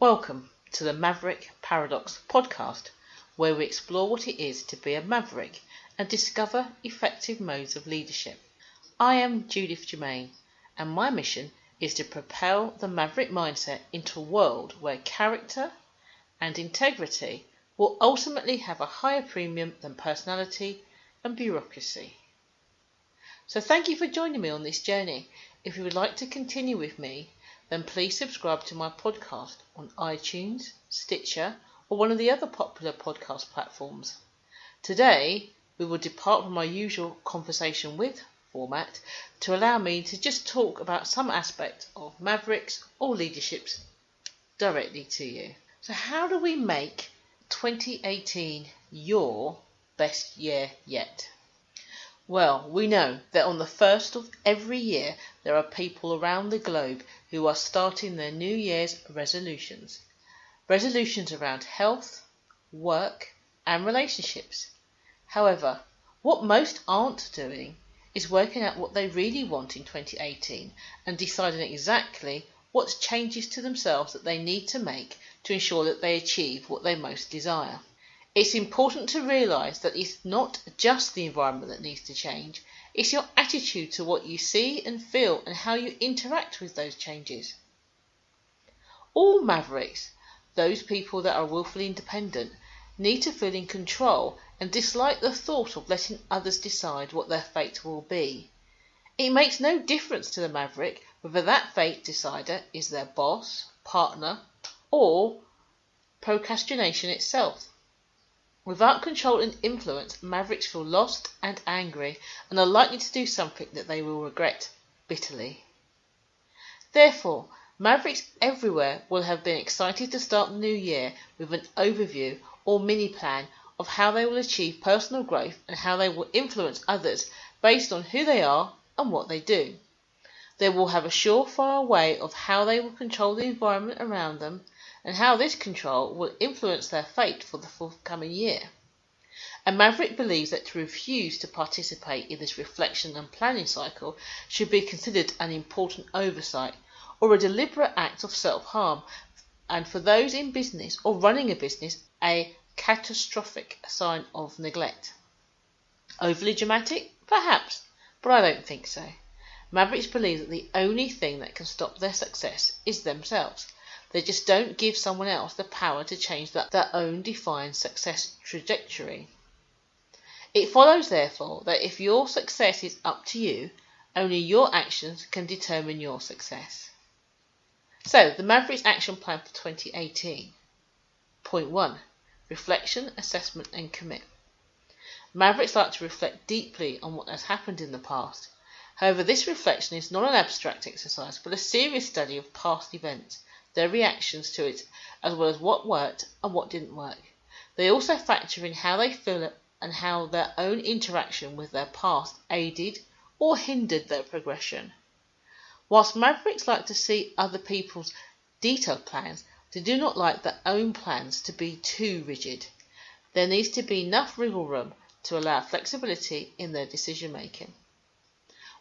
Welcome to the Maverick Paradox podcast, where we explore what it is to be a maverick and discover effective modes of leadership. I am Judith and my mission is to propel the maverick mindset into a world where character and integrity will ultimately have a higher premium than personality and bureaucracy. So thank you for joining me on this journey. If you would like to continue with me, then please subscribe to my podcast on iTunes, Stitcher, or one of the other popular podcast platforms. Today, we will depart from my usual conversation with format to allow me to just talk about some aspect of mavericks or leaderships directly to you. So how do we make 2018 your best year yet? Well, we know that on the first of every year there are people around the globe who are starting their New Year's resolutions. Resolutions around health, work and relationships. However, what most aren't doing is working out what they really want in 2018 and deciding exactly what changes to themselves that they need to make to ensure that they achieve what they most desire. It's important to realise that it's not just the environment that needs to change, it's your attitude to what you see and feel and how you interact with those changes. All mavericks, those people that are willfully independent, need to feel in control and dislike the thought of letting others decide what their fate will be. It makes no difference to the maverick whether that fate decider is their boss, partner, or procrastination itself. Without control and influence, mavericks feel lost and angry and are likely to do something that they will regret bitterly. Therefore, mavericks everywhere will have been excited to start the new year with an overview or mini-plan of how they will achieve personal growth and how they will influence others based on who they are and what they do. They will have a surefire way of how they will control the environment around them and how this control will influence their fate for the forthcoming year. A maverick believes that to refuse to participate in this reflection and planning cycle should be considered an important oversight or a deliberate act of self-harm, and for those in business or running a business, a catastrophic sign of neglect. Overly dramatic? Perhaps, but I don't think so. Mavericks believe that the only thing that can stop their success is themselves. They just don't give someone else the power to change their own defined success trajectory. It follows, therefore, that if your success is up to you, only your actions can determine your success. So, the Maverick's action plan for 2018. Point 1. Reflection, assessment and commit. Mavericks like to reflect deeply on what has happened in the past. However, this reflection is not an abstract exercise, but a serious study of past events, their reactions to it, as well as what worked and what didn't work. They also factor in how they feel and how their own interaction with their past aided or hindered their progression. Whilst mavericks like to see other people's detailed plans, they do not like their own plans to be too rigid. There needs to be enough wiggle room to allow flexibility in their decision making.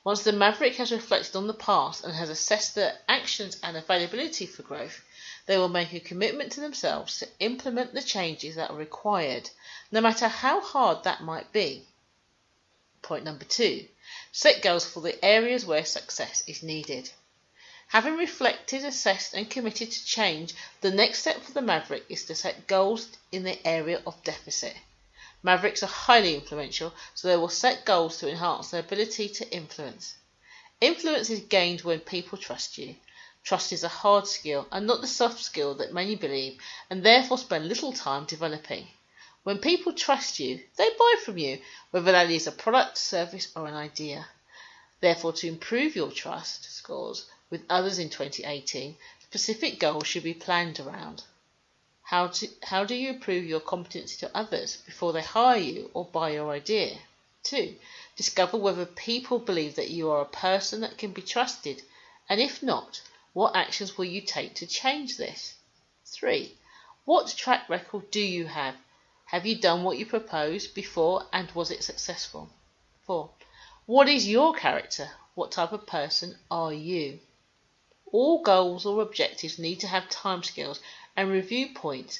Once the maverick has reflected on the past and has assessed their actions and availability for growth, they will make a commitment to themselves to implement the changes that are required, no matter how hard that might be. Point number 2. Set goals for the areas where success is needed. Having reflected, assessed and committed to change, the next step for the maverick is to set goals in the area of deficit. Mavericks are highly influential, so they will set goals to enhance their ability to influence. Influence is gained when people trust you. Trust is a hard skill and not the soft skill that many believe, and therefore spend little time developing. When people trust you, they buy from you, whether that is a product, service or an idea. Therefore, to improve your trust scores with others in 2018, specific goals should be planned around. How do you prove your competency to others before they hire you or buy your idea? 2. Discover whether people believe that you are a person that can be trusted, and if not, what actions will you take to change this? 3. What track record do you have? Have you done what you proposed before and was it successful? 4. What is your character? What type of person are you? All goals or objectives need to have timescales and review points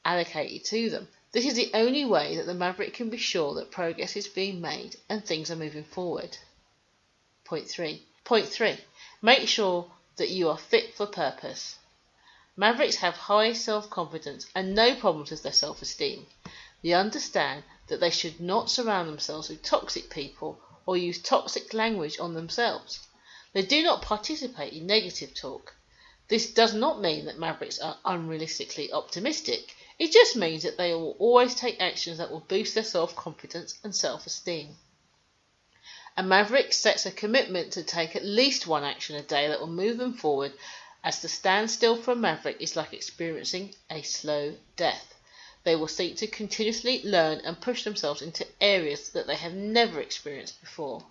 allocated to them. This is the only way that the Maverick can be sure that progress is being made and things are moving forward. Point 3. Make sure that you are fit for purpose. Mavericks have high self-confidence and no problems with their self-esteem. They understand that they should not surround themselves with toxic people or use toxic language on themselves. They do not participate in negative talk. This does not mean that Mavericks are unrealistically optimistic. It just means that they will always take actions that will boost their self-confidence and self-esteem. A Maverick sets a commitment to take at least one action a day that will move them forward, as to stand still for a Maverick is like experiencing a slow death. They will seek to continuously learn and push themselves into areas that they have never experienced before.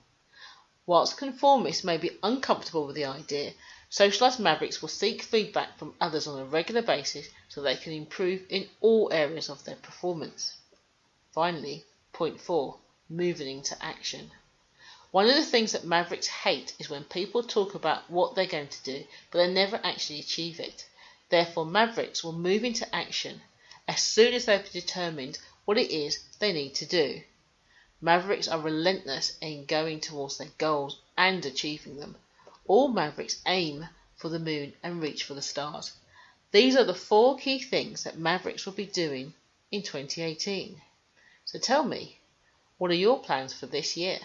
Whilst conformists may be uncomfortable with the idea, socialised Mavericks will seek feedback from others on a regular basis so they can improve in all areas of their performance. Finally, point 4, moving into action. One of the things that Mavericks hate is when people talk about what they're going to do, but they never actually achieve it. Therefore, Mavericks will move into action as soon as they've determined what it is they need to do. Mavericks are relentless in going towards their goals and achieving them. All Mavericks aim for the moon and reach for the stars. These are the 4 key things that Mavericks will be doing in 2018. So tell me, what are your plans for this year?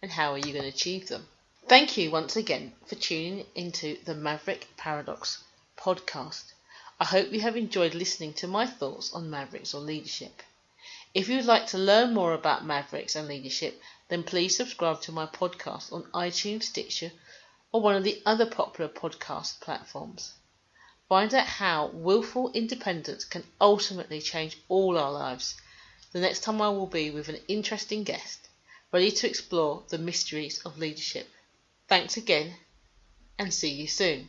And how are you going to achieve them? Thank you once again for tuning into the Maverick Paradox podcast. I hope you have enjoyed listening to my thoughts on Mavericks or leadership. If you would like to learn more about Mavericks and leadership, then please subscribe to my podcast on iTunes, Stitcher, or one of the other popular podcast platforms. Find out how willful independence can ultimately change all our lives. The next time I will be with an interesting guest, ready to explore the mysteries of leadership. Thanks again, and see you soon.